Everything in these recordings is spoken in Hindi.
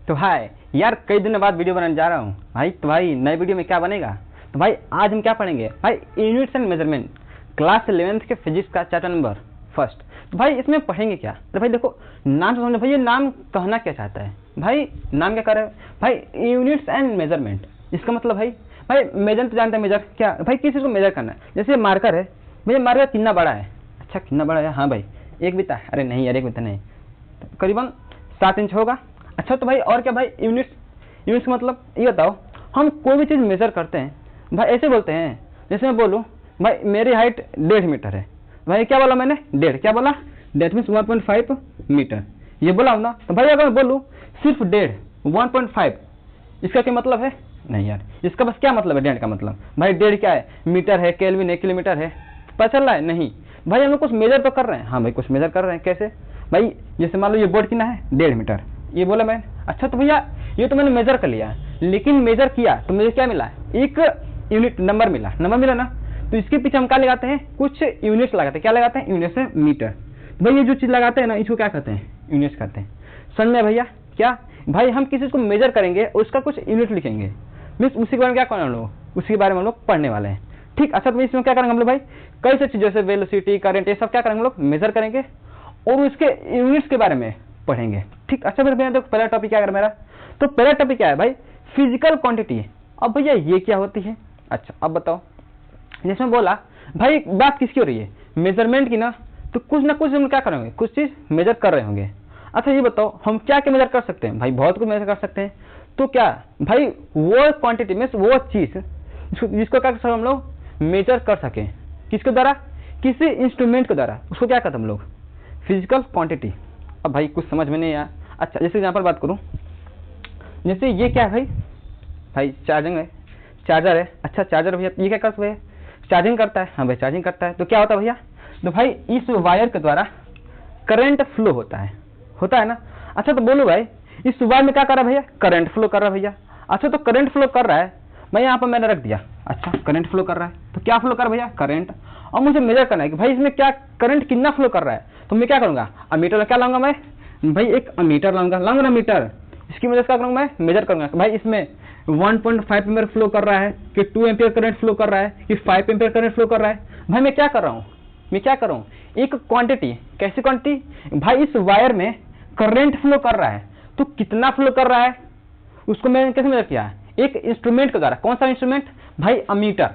तो भाई यार कई दिनों बाद वीडियो बनाने जा रहा हूँ भाई। तो भाई नए वीडियो में क्या बनेगा, तो भाई आज हम क्या पढ़ेंगे भाई, units and measurement, class 11th के फिजिक्स का चैप्टर नंबर फर्स्ट। तो भाई इसमें पढ़ेंगे क्या, तो भाई देखो नाम से समझो भाई, ये नाम कहना क्या चाहता है भाई, नाम क्या कर रहे हैं भाई, यूनिट्स एंड मेजरमेंट। इसका मतलब भाई मेजर तो जानते हैं, मेजर क्या भाई, किस चीज़ को मेजर करना है। जैसे मार्कर है भैया, मार्कर कितना बड़ा है, अच्छा कितना बड़ा है, हाँ भाई 1 बिता, अरे नहीं यार 1 बिता नहीं, करीबन 7 इंच होगा। अच्छा तो भाई और क्या भाई, यूनिट्स का मतलब ये बताओ, हम कोई भी चीज़ मेजर करते हैं भाई ऐसे बोलते हैं। जैसे मैं बोलूँ भाई मेरी हाइट 1.5 मीटर है, भाई क्या बोला मैंने, 1.5 क्या बोला, डेट मीन्स 1.5 मीटर, ये बोला हूँ ना। तो भाई अगर मैं बोलूँ सिर्फ 1.5 1.5, इसका क्या मतलब है, नहीं यार इसका बस क्या मतलब है, 1.5 का मतलब भाई 1.5 क्या है, मीटर है, केल्विन है, किलोमीटर है, पता चल रहा है नहीं भाई, हम लोग कुछ मेजर तो कर रहे हैं। हाँ भाई कुछ मेजर कर रहे हैं, कैसे भाई, जैसे मान लो ये बोर्ड कितना है 1.5 मीटर, ये बोला मैंने। अच्छा तो भैया ये तो मैंने मेजर कर लिया, लेकिन मेजर किया तो मुझे क्या मिला, एक यूनिट नंबर मिला ना। तो इसके पीछे हम क्या लगाते हैं, कुछ यूनिट्स लगाते हैं, क्या लगाते हैं, यूनिट्स से मीटर। भाई ये जो चीज़ लगाते हैं ना, इसको क्या कहते हैं, यूनिट्स कहते हैं। समझ में भैया, क्या भाई हम किसी चीज़ को मेजर करेंगे उसका कुछ यूनिट लिखेंगे, मीन्स उसी के बारे में क्या करना हम लोग, उसी के बारे में हम लोग पढ़ने वाले हैं, ठीक। अच्छा तो इसमें क्या करेंगे हम लोग भाई, कई सारी चीज़ों से वेलोसिटी, करंट, ये सब क्या करेंगे हम लोग, मेजर करेंगे और उसके यूनिट्स के बारे में पढ़ेंगे, ठीक। अच्छा फिर भैया देखो पहला टॉपिक क्या है मेरा, तो पहला टॉपिक क्या है भाई, फिजिकल क्वांटिटी। अब भैया ये क्या होती है, अच्छा अब बताओ, जैसे बोला भाई बात किसकी हो रही है, मेजरमेंट की ना, तो कुछ ना कुछ हम क्या करेंगे, कुछ चीज़ मेजर कर रहे होंगे। अच्छा ये बताओ हम क्या क्या मेजर कर सकते हैं, भाई बहुत कुछ मेजर कर सकते हैं। तो क्या भाई वो क्वांटिटी में वो चीज़ जिसको क्या कर सकते हम लोग मेजर कर सकें, किसके द्वारा, किसी इंस्ट्रूमेंट के द्वारा, उसको क्या कहते हैं हम लोग, फिजिकल क्वांटिटी। अब भाई कुछ समझ में नहीं आया। अच्छा जैसे यहाँ पर बात करूँ, जैसे ये क्या है भाई चार्जिंग है, चार्जर है। अच्छा चार्जर भैया ये क्या करता है, चार्जिंग करता है, हाँ भाई चार्जिंग करता है। तो क्या होता है भैया, तो भाई इस वायर के द्वारा करंट फ्लो होता है ना। अच्छा तो बोलो भाई इस वायर में क्या कर रहा है भैया, करंट फ्लो कर रहा है भैया। अच्छा तो करंट फ्लो कर रहा है, मैं यहाँ पर मैंने रख दिया, अच्छा करंट फ्लो कर रहा है, तो क्या फ्लो कर रहा है भैया, करंट। और मुझे मेजर करना है कि भाई इसमें क्या करंट कितना फ्लो कर रहा है, तो मैं क्या करूँगा, अमीटर क्या लाऊंगा मैं, भाई एक अमीटर लाऊंगा ना मीटर, इसकी वजह से क्या करूँगा मैं मेजर करूँगा भाई इसमें 1.5 एम्पीयर फ्लो कर रहा है कि 2 एम्पीयर करंट फ्लो कर रहा है कि 5 एम्पीयर करंट फ्लो कर रहा है। भाई मैं क्या कर रहा हूँ, एक क्वांटिटी, कैसी क्वांटिटी भाई, इस वायर में करंट फ्लो कर रहा है, तो कितना फ्लो कर रहा है उसको मैंने कैसे मेजर किया, एक इंस्ट्रूमेंट के द्वारा। कौन सा इंस्ट्रूमेंट भाई, अमीटर,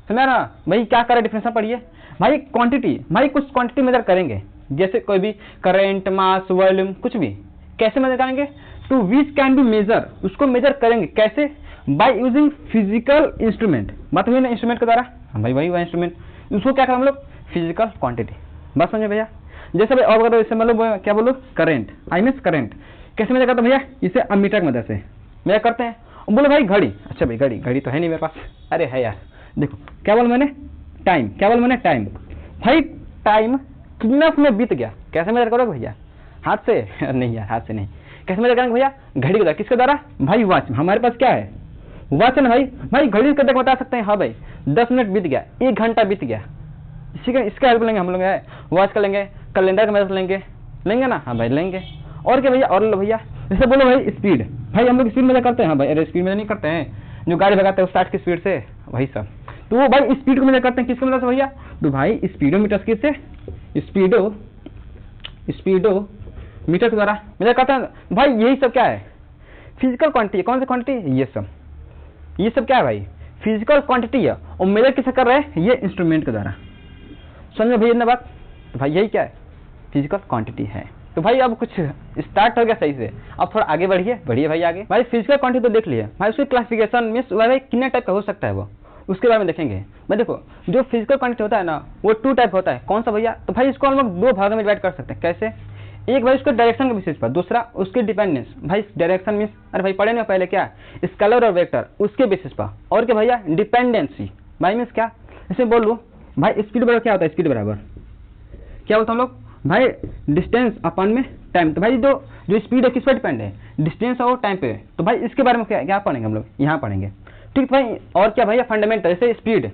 समझा ना भाई, क्या कर रहा है डिफरेंस पढ़िए भाई, क्वांटिटी, भाई कुछ क्वांटिटी मेजर करेंगे, जैसे कोई भी करंट, मास, वॉल्यूम, कुछ भी कैसे मेजर करेंगे, to which can be measure, उसको मेजर करेंगे कैसे, बाय यूजिंग फिजिकल इंस्ट्रूमेंट। बात हुई ना इंस्ट्रूमेंट के द्वारा, हाँ भाई वही इंस्ट्रूमेंट, उसको क्या करें हम लोग, फिजिकल क्वांटिटी। बात समझे भैया, जैसे भाई और बताओ, इससे मतलब क्या बोलो, करंट, आई मीन करंट कैसे मेजर करते हैं भैया, इसे अमीटर की मदद से मेजर करते हैं। और बोलो भाई घड़ी, अच्छा भाई घड़ी तो है नहीं मेरे पास, अरे है यार, देखो क्या बोला मैंने, टाइम, क्या बोला मैंने, टाइम। भाई टाइम कितना समय बीत गया, कैसे मेजर करोगे भैया, हाथ से, नहीं यार हाथ से नहीं, कैसे मेजर करेंगे भैया, घड़ी के द्वारा, किसके द्वारा भाई, वॉच, हमारे पास क्या है, वॉच है ना भाई घड़ी के द्वारा बता सकते हैं, हाँ भाई 10 मिनट बीत गया, 1 घंटा बीत गया, इसका हेल्प लेंगे हम लोग, है वॉच का लेंगे, कैलेंडर का मेजर लेंगे ना, हाँ भाई लेंगे। और क्या भैया, और लो भैया, जैसे बोलो भाई स्पीड, भाई हम लोग स्पीड मेजर करते हैं, हाँ भाई अरे स्पीड मेजर नहीं करते हैं, जो गाड़ी भगाते हैं 60 की स्पीड से, वही सब, तो वो भाई स्पीड को मेजर करते हैं किसके मदद से भैया, तो भाई स्पीडोमीटर किससे, स्पीडोमीटर के द्वारा मेजर करते हैं। भाई यही सब क्या है, फिजिकल क्वांटिटी। कौन सी क्वांटिटी, ये सब क्या है भाई, फिजिकल क्वांटिटी है, और मेजर किसे कर रहे हैं, ये इंस्ट्रूमेंट के द्वारा। समझ में भैया इतना बात, तो भाई यही क्या है, फिजिकल क्वांटिटी है। तो भाई अब कुछ स्टार्ट हो गया सही से, अब थोड़ा आगे बढ़िए भाई आगे। भाई फिजिकल क्वांटिटी तो देख लिए भाई, उसकी क्लासिफिकेशन मीन्स भाई कितने टाइप का हो सकता है वो, उसके बारे में देखेंगे। भाई देखो जो फिजिकल क्वांटिटी होता है ना, वो 2 टाइप होता है। कौन सा भैया, तो भाई इसको हम लोग 2 भागों में डिवाइड कर सकते हैं। कैसे, एक भाई उसके डायरेक्शन के बेसिस पर, दूसरा उसकी डिपेंडेंस। भाई डायरेक्शन मीन्स, अरे भाई पढ़े ना पहले क्या, स्केलर और वेक्टर, उसके बेसिस पर। और क्या भैया, डिपेंडेंसी भाई मीन्स क्या, जैसे बोल लूँ भाई स्पीड बराबर क्या होता है, स्पीड बराबर क्या बोलते हम लोग भाई, डिस्टेंस अपन में टाइम। तो भाई जो स्पीड है किस पर डिपेंड है, डिस्टेंस और टाइम पे। तो भाई इसके बारे में क्या पढ़ेंगे हम लोग, यहाँ पढ़ेंगे, ठीक भाई। और क्या भैया, फंडामेंटल, जैसे स्पीड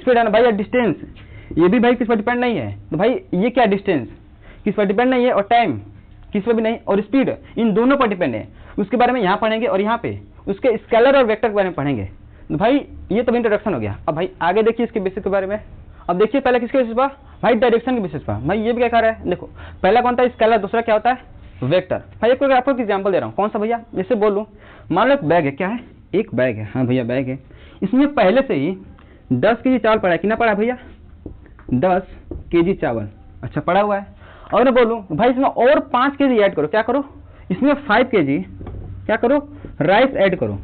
है ना भाई, डिस्टेंस ये भी भाई किस पर डिपेंड नहीं है। तो भाई ये क्या, डिस्टेंस किस पर डिपेंड नहीं है, और टाइम किस पर भी नहीं, और स्पीड इन दोनों पर डिपेंड है। उसके बारे में यहाँ पढ़ेंगे, और यहाँ पे उसके स्केलर और वेक्टर के बारे में पढ़ेंगे। तो भाई ये तो इंट्रोडक्शन हो गया। अब भाई आगे देखिए इसके बेसिस के बारे में। अब देखिए पहले किसके बेसिस पर, भाई डायरेक्शन के बेसिस पर। भाई ये भी क्या कर रहा है, देखो पहला कौन था स्केलर, दूसरा क्या होता है वेक्टर। भाई एक आपको एग्जाम्पल दे रहा हूँ, कौन सा भैया, जैसे बोलूँ मान लो एक बैग है, क्या है एक बैग है, हाँ भैया बैग है, इसमें पहले से ही 10 केजी चावल पड़ा है। कितना पड़ा है भैया, 10 केजी चावल, अच्छा पड़ा हुआ है। और मैं बोलूँ भाई इसमें और 5 केजी ऐड करो, क्या करो इसमें 5 केजी क्या करो राइस ऐड करो।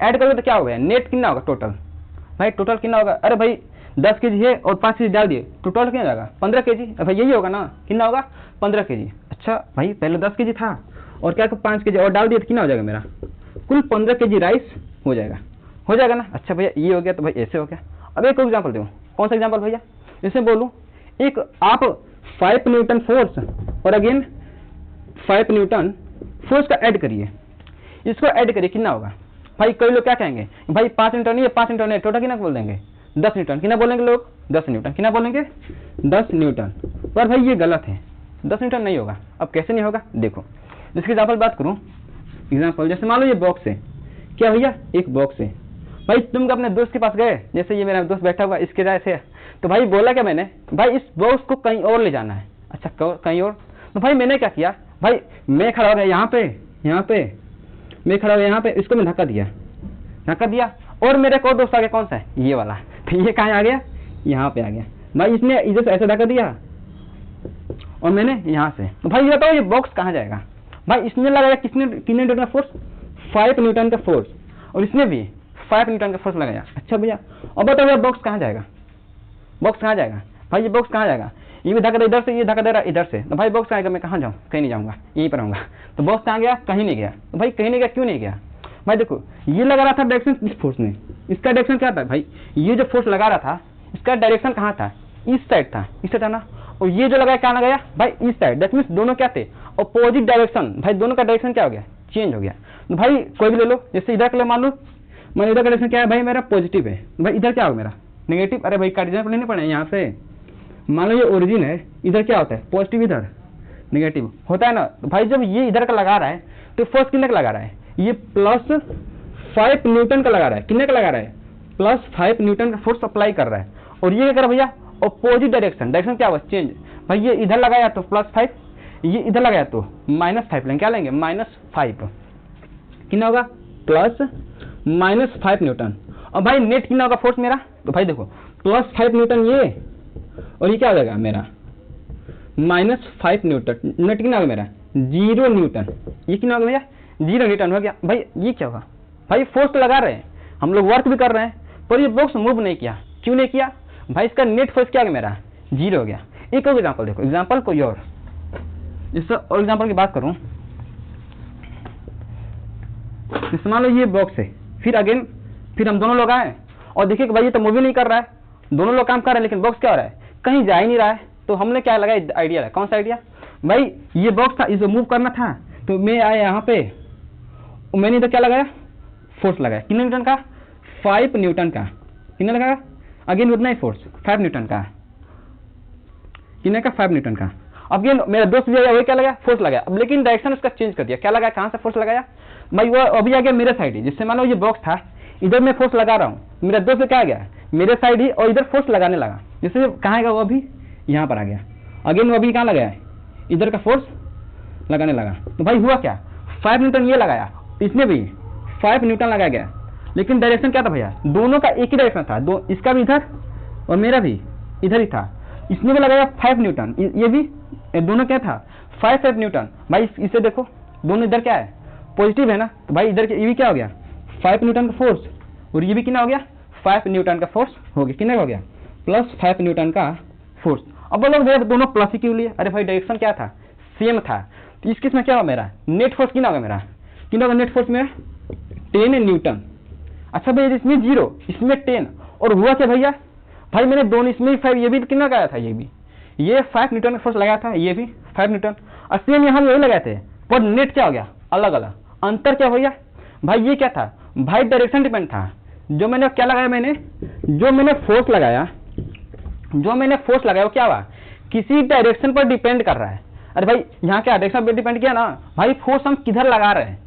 ऐड करोगे तो क्या होगा, नेट कितना होगा टोटल, भाई टोटल कितना होगा, अरे भाई 10 केजी है और 5 केजी डाल दिए, टोटल कितना जाएगा 15 केजी। भाई यही होगा ना, कितना होगा 15 केजी। अच्छा भाई पहले 10 केजी था और क्या 5 केजी और डाल दिए तो कितना हो जाएगा मेरा, कुल 15 केजी राइस हो जाएगा ना। अच्छा भैया ये हो गया, तो भाई ऐसे हो गया। अब एक एग्जाम्पल दूँ, कौन सा एग्जाम्पल भैया, जैसे बोलूँ एक आप 5 न्यूटन फोर्स और अगेन 5 न्यूटन फोर्स का ऐड करिए, इसको ऐड करिए कितना होगा। भाई कई लोग क्या कहेंगे, भाई 5 न्यूटन नहीं है, 5 न्यूटन है, टोटल कितना बोल देंगे 10 न्यूटन। कितना बोलेंगे लोग 10 न्यूटन, कितना बोलेंगे 10 न्यूटन। पर भाई ये गलत है, 10 न्यूटन नहीं होगा। अब कैसे नहीं होगा, देखो जिसकी एग्जाम्पल बात करूँ, एग्जाम्पल जैसे मान लो ये बॉक्स है, क्या भैया एक बॉक्स है। भाई तुम अपने दोस्त के पास गए, जैसे ये मेरा दोस्त बैठा हुआ इसके राय से, तो भाई बोला क्या मैंने, भाई इस बॉक्स को कहीं और ले जाना है। अच्छा कहीं और, तो भाई मैंने क्या किया, भाई मैं खड़ा हो गया यहाँ पे मैं खड़ा हो गया यहाँ पे, इसको मैं धक्का दिया और मेरे को दोस्त आ गया, कौन सा है ये वाला, तो ये कहाँ आ गया यहाँ पे आ गया। भाई इसने इधर से ऐसे धक्का दिया और मैंने यहाँ से, तो भाई ये बताओ ये बॉक्स कहाँ जाएगा। भाई इसने लगाया कितने न्यूटन का फोर्स, 5 न्यूटन का फोर्स, और इसने भी 5 न्यूटन का फोर्स लगाया। अच्छा भैया अब बताओ ये बॉक्स कहाँ जाएगा, भाई ये बॉक्स कहाँ जाएगा, ये भी धक्का दे इधर से, ये धक्का दे रहा इधर से, तो भाई बॉक्स आएगा, मैं कहाँ जाऊँ, कहीं नहीं जाऊँगा, यहीं पर आऊँगा। तो बॉक्स कहाँ गया, कहीं नहीं गया। तो भाई कहीं नहीं गया, क्यों नहीं गया, भाई देखो ये लगा रहा था डायरेक्शन इस फोर्स में, इसका डायरेक्शन क्या था, भाई ये जो फोर्स लगा रहा था इसका डायरेक्शन कहाँ था, इस साइड था ना, और ये जो लगाया कहाँ लगाया भाई इस साइड। दैट मीन्स दोनों क्या थे अपोजिट डायरेक्शन, भाई दोनों का डायरेक्शन क्या हो गया चेंज हो गया। तो भाई कोई भी ले लो, जैसे इधर के लिए मान लो, मैं इधर का डायरेक्शन क्या है भाई मेरा पॉजिटिव है, भाई इधर क्या होगा मेरा नेगेटिव। अरे भाई कार्डिनल लेने पड़े यहाँ से, मान लो ये ओरिजिन है, इधर क्या होता है पॉजिटिव, इधर नेगेटिव होता है ना। तो भाई जब ये इधर का लगा रहा है तो फोर्स कितने का लगा रहा है, ये +5 न्यूटन का लगा रहा है, कितने का लगा रहा है +5 न्यूटन का फोर्स अप्लाई कर रहा है। और ये क्या कर भैया अपोजिट डायरेक्शन क्या हुआ चेंज। भाई ये इधर लगाया तो +5, ये इधर लगाया तो -5 लेंगे, क्या लेंगे -5, कितना होगा +-5 न्यूटन। और भाई नेट कितना होगा फोर्स मेरा, तो भाई देखो +5 न्यूटन ये, और ये क्या हो जाएगा मेरा -5 न्यूटन, नेट कितना होगा मेरा 0 न्यूटन। ये कितना होगा भैया 0 न्यूटन हो गया। भाई ये क्या होगा, भाई फोर्स तो लगा रहे हैं हम लोग, वर्क भी कर रहे हैं, पर ये बॉक्स मूव नहीं किया, क्यों नहीं किया, भाई इसका नेट फोर्स क्या हो गया मेरा 0 हो गया। एक और एग्जाम्पल देखो, एग्जाम्पल कोई और, इससे और एग्जाम्पल की बात करूं, जैसे मान लो ये बॉक्स है, फिर हम दोनों लोग आए और देखिए कि भाई ये तो मूव ही नहीं कर रहा है, दोनों लोग काम कर रहे हैं लेकिन बॉक्स क्या हो रहा है कहीं जा ही नहीं रहा है। तो हमने क्या लगाया आइडिया है, कौन सा आइडिया, भाई ये बॉक्स था इसे मूव करना था, तो मैं आया यहाँ पे, मैंने इधर क्या लगाया फोर्स लगाया, कितने न्यूटन का 5 न्यूटन का, कितने लगाया अगेन उतना ही फोर्स 5 न्यूटन का, कितने का 5 न्यूटन का। अब ये मेरा दोस्त भी आया, वही क्या लगाया फोर्स लगाया, अब लेकिन डायरेक्शन उसका चेंज कर दिया, क्या लगाया कहाँ से फोर्स लगाया, भाई वो अभी आ गया मेरे साइड ही, जिससे मान लो ये बॉक्स था इधर मैं फोर्स लगा रहा हूँ, मेरा दोस्त क्या आ गया मेरे साइड ही और इधर फोर्स लगाने लगा, जिससे कहाँ आएगा वो अभी यहाँ पर आ गया, अगेन वो अभी कहाँ लगाया इधर का फोर्स लगाने लगा। तो भाई हुआ क्या 5 न्यूटन ये लगाया, इसमें भी 5 न्यूटन लगाया गया, लेकिन डायरेक्शन क्या था भैया दोनों का एक ही डायरेक्शन था, इसका भी इधर और मेरा भी इधर ही था। इसने भी लगाया 5 न्यूटन, ये भी दोनों क्या था 5 न्यूटन। भाई इसे देखो दोनों इधर क्या है पॉजिटिव है ना, तो भाई इधर ये भी क्या हो गया 5 न्यूटन का फोर्स, और ये भी कितना हो गया 5 न्यूटन का फोर्स हो गया, कितना हो गया +5 न्यूटन का फोर्स। अब बोलो भैया दोनों प्लस ही क्यों लिए, अरे भाई डायरेक्शन क्या था सेम था, तो इस केस में क्या होगा मेरा नेट फोर्स कितना होगा मेरा, कितना होगा नेट फोर्स मेरा 10 न्यूटन। अच्छा भैया इसमें 0 इसमें 10, और हुआ क्या भैया, भाई मैंने दोनों इसमें 5, ये भी कितना लगाया था, ये 5 न्यूटन का फोर्स लगाया था, ये भी 5 न्यूटन, और सेम यहाँ वही लगाए थे, पर नेट क्या हो गया अलग अलग। अंतर क्या भैया, भाई ये क्या था भाई डायरेक्शन डिपेंड था, जो मैंने क्या लगाया जो मैंने फोर्स लगाया वो क्या हुआ किसी डायरेक्शन पर डिपेंड कर रहा है। अरे भाई यहाँ क्या डायरेक्शन पर डिपेंड किया ना, भाई फोर्स हम किधर लगा रहे हैं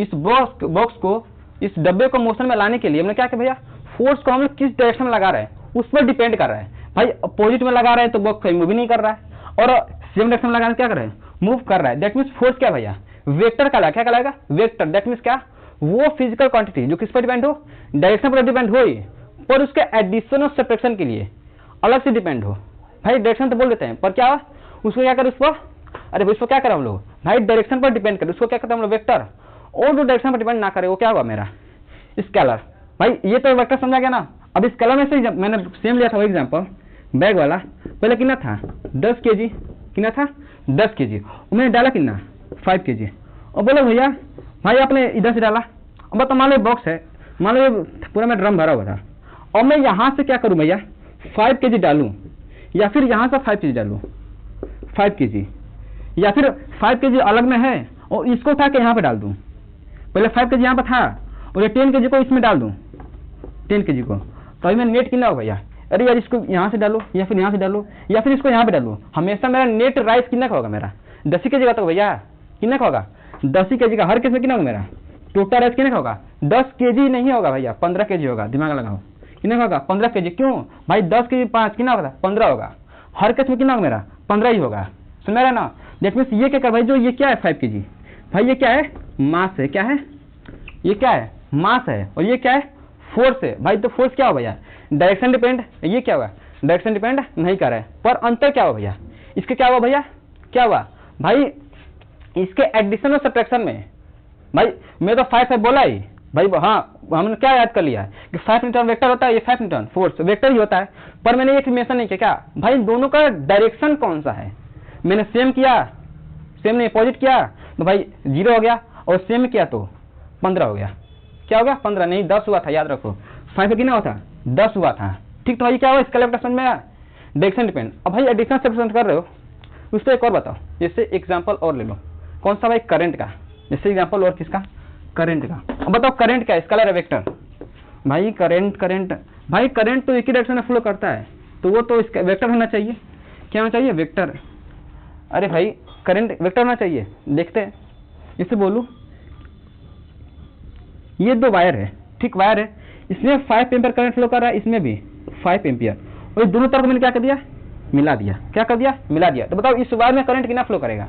इस बॉक्स को, इस डब्बे को मोशन में लाने के लिए हमने क्या किया भैया, फोर्स को हम लोग किस डायरेक्शन में लगा रहे हैं उस पर डिपेंड कर रहा है। भाई अपोजिट में लगा रहे हैं तो बॉक्स कहीं मूव ही नहीं कर रहा है, और सेम डायरेक्शन में लगाने क्या कर रहे हैं, मूव कर रहा है। दैट मीन्स फोर्स क्या भैया, वेक्टर कहलाएगा। क्या कहलाएगा, वेक्टर। दैट मीन्स क्या, वो फिजिकल क्वांटिटी जो किस पर डिपेंड हो, डायरेक्शन पर डिपेंड हो, पर उसके एडिशन और सब्ट्रैक्शन के लिए अलग से डिपेंड हो। भाई डायरेक्शन तो बोल देते हैं, पर क्या उसको क्या करें, उसको अरे उसको क्या करें हम लोग, भाई डायरेक्शन पर डिपेंड करें उसको क्या करते हैं हम लोग, वेक्टर। और जो डायरेक्शन पर डिपेंड ना करे वो क्या हुआ मेरा, स्केलर। भाई ये तो वेक्टर समझा गया ना। अब स्केलर में से मैंने सेम लिया था वो एग्जांपल, बैग वाला पहले कितना था 10 kg, कितना था 10 kg, मैंने डाला कितना 5 kg। और बोलो भैया भाई आपने इधर से डाला, अब तो मान लो बॉक्स है, मान लो पूरा मैं ड्रम भरा हुआ था, और मैं यहाँ से क्या करूँ भैया 5 kg डालूँ, या फिर यहाँ से 5 kg डालूँ, 5 kg, या फिर 5 kg अलग में है और इसको उठा के यहाँ पे डाल दूँ। पहले 5 kg यहाँ पर था और ये 10 kg को इसमें डाल दूँ, 10 kg को, तो अभी मैं नेट कितना हो भैया, अरे यार इसको यहाँ से डालो या फिर यहाँ से डालो या फिर इसको यहाँ पे डालो, हमेशा मेरा नेट राइस कितना का होगा, मेरा 10 kg का तो भैया कितना का होगा, 10 kg का। हर केस में कितना होगा मेरा टोटल राइस कितना का होगा, 10 kg नहीं होगा भैया, 15 kg होगा। दिमाग लगाओ, कितना होगा 15 kg। क्यों भाई 10 kg 5 कितना होगा 15 होगा। हर केस में कितना होगा मेरा 15 ही होगा। सुन रहा है ना। दैट मीन्स ये क्या कर भाई, जो ये क्या है 5 kg, भाई ये क्या है मास है, क्या है ये क्या है मास है, और ये क्या है फोर्स है। भाई तो फोर्स क्या हो भैया, डायरेक्शन डिपेंड, ये क्या हुआ डायरेक्शन डिपेंड नहीं कर रहा है, पर अंतर क्या हुआ भैया, इसके क्या हुआ भैया, क्या हुआ भाई, इसके एडिशन और सब्ट्रैक्शन में। भाई मैं तो 5 बोला ही भाई, हाँ हमने क्या याद कर लिया कि 5 न्यूटन वेक्टर होता है, ये 5 न्यूटन फोर्स वेक्टर ही होता है, पर मैंने ये मेंशन नहीं किया क्या भाई दोनों का डायरेक्शन कौन सा है। मैंने सेम किया, सेम ने अपोजिट किया तो भाई 0 हो गया, और सेम किया तो 15 हो गया। क्या हो गया 15 नहीं 10 हुआ था, याद रखो 5 कितना हुआ था 10 हुआ था। ठीक, तो भाई क्या हुआ इसका लेफ्ट समझ में आया, डायरेक्शन डिपेंड। अब भाई एडिशन सब्ट्रैक्शन कर रहे हो, उससे एक और बताओ, जैसे एग्जांपल और ले लो, कौन सा भाई करंट का, जैसे एग्जांपल और किसका करंट का। अब बताओ करंट क्या है, स्केलर है वेक्टर। भाई करंट भाई करंट तो एक ही डायरेक्शन में फ्लो करता है, तो वो तो इसका वेक्टर होना चाहिए। क्या होना चाहिए वेक्टर। अरे भाई करंट वेक्टर होना चाहिए। देखते हैं इससे बोलूं, ये 2 वायर है, ठीक वायर है, इसमें 5 एम्पियर करंट फ्लो कर रहा है, इसमें भी 5 एम्पियर, और दोनों तरफ मैंने क्या कर दिया मिला दिया। क्या कर दिया मिला दिया। तो बताओ इस वायर में करंट कितना फ्लो करेगा,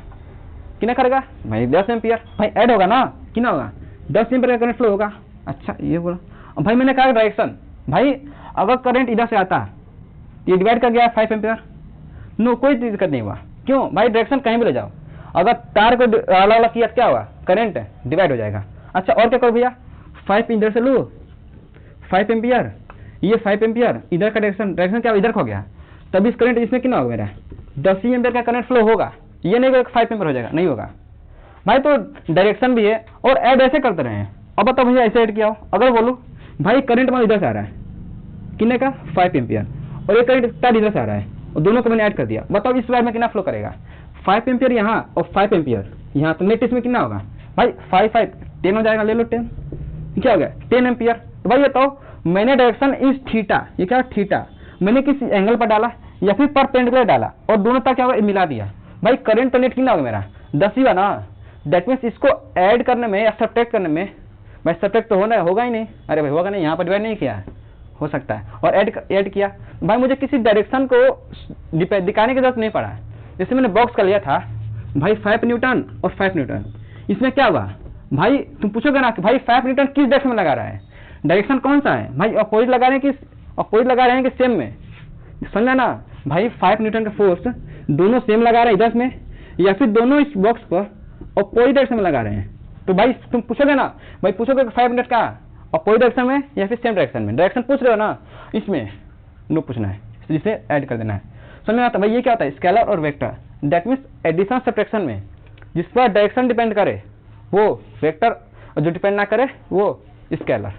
कितना करेगा भाई 10 एम्पियर। भाई ऐड होगा ना, कितना होगा 10 एम्पियर का करंट फ्लो होगा। अच्छा ये बोला। अब भाई मैंने कहा डायरेक्शन, भाई अगर करंट इधर से आता, ये डिवाइड कर गया 5 एम्पियर, नो कोई दिक्कत नहीं हुआ। क्यों भाई डायरेक्शन कहीं भी ले जाओ, अगर तार को अलग अलग किया क्या हुआ करंट डिवाइड हो जाएगा। अच्छा और क्या करो भैया 5 इधर से लो 5 एम्पियर, ये 5 एम्पियर इधर का डायरेक्शन क्या इधर हो गया, तब इस करंट इसमें कितना होगा मेरा 10 ही एम्पियर का करंट फ्लो होगा। ये नहीं 5 एम्पियर हो जाएगा, नहीं होगा भाई। तो डायरेक्शन भी है और ऐड ऐसे करते रहे हैं। अब बताओ भैया ऐसे ऐड किया हो, अगर बोलो भाई करंट मान इधर से आ रहा है कितने का 5 एम्पियर, और ये करंट तार इधर से आ रहा है, और दोनों को मैंने ऐड कर दिया। बताओ इस वायर में कितना फ्लो करेगा 5 एम्पियर यहाँ और 5 एम्पियर यहाँ, तो नेट इसमें कितना होगा भाई 5 10 हो जाएगा। ले लो 10, क्या हो गया 10 एम्पियर। तो भाई ये तो मैंने डायरेक्शन इस थीटा, ये क्या थीटा मैंने किस एंगल पर डाला या फिर परपेंडिकुलर डाला, और दोनों तक क्या होगा मिला दिया। भाई करंट तो नेट कितना होगा मेरा 10 ही हुआ ना। दैट मीन्स इसको ऐड करने में या सब्ट्रैक्ट करने में, भाई सब्ट्रैक्ट तो होगा ही नहीं, अरे भाई होगा नहीं, यहाँ पर डिवाइड नहीं किया हो सकता है, और ऐड किया। भाई मुझे किसी डायरेक्शन को दिखाने की जरूरत नहीं पड़ा। जैसे मैंने बॉक्स का लिया था भाई 5 न्यूटन और 5 न्यूटन, इसमें क्या हुआ भाई तुम पूछोगे ना कि भाई 5 न्यूटन किस डायरेक्शन में लगा रहा है, डायरेक्शन कौन सा है भाई, अपोजिट लगा रहे हैं कि अपोजिट लगा रहे हैं कि सेम में, समझा ना भाई। 5 न्यूटन का फोर्स दोनों सेम लगा रहे हैं इधर में, या फिर दोनों इस बॉक्स पर अपोजिट डायरेक्शन में लगा रहे हैं। तो भाई तुम पूछोगे ना, भाई पूछोगे 5 मिनट का अपोजिट डायरेक्शन में या फिर सेम डायरेक्शन में, डायरेक्शन पूछ रहे हो ना, इसमें नो पूछना है, जिसे ऐड कर देना है। समझ में आता भाई। ये क्या होता है स्केलर और vector. That means addition subtraction में जिस पर डायरेक्शन डिपेंड करे वो वेक्टर, और जो डिपेंड ना करे वो स्केलर।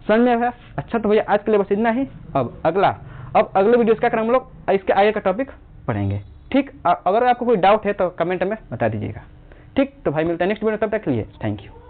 समझ में आया। अच्छा तो भैया आज के लिए बस इतना ही। अब अगले वीडियो क्या करें हम लोग, इसके आगे का टॉपिक पढ़ेंगे। ठीक, अगर आपको कोई डाउट है तो कमेंट में बता दीजिएगा। ठीक, तो भाई मिलता है नेक्स्ट वीडियो, तब तक के लिए थैंक यू।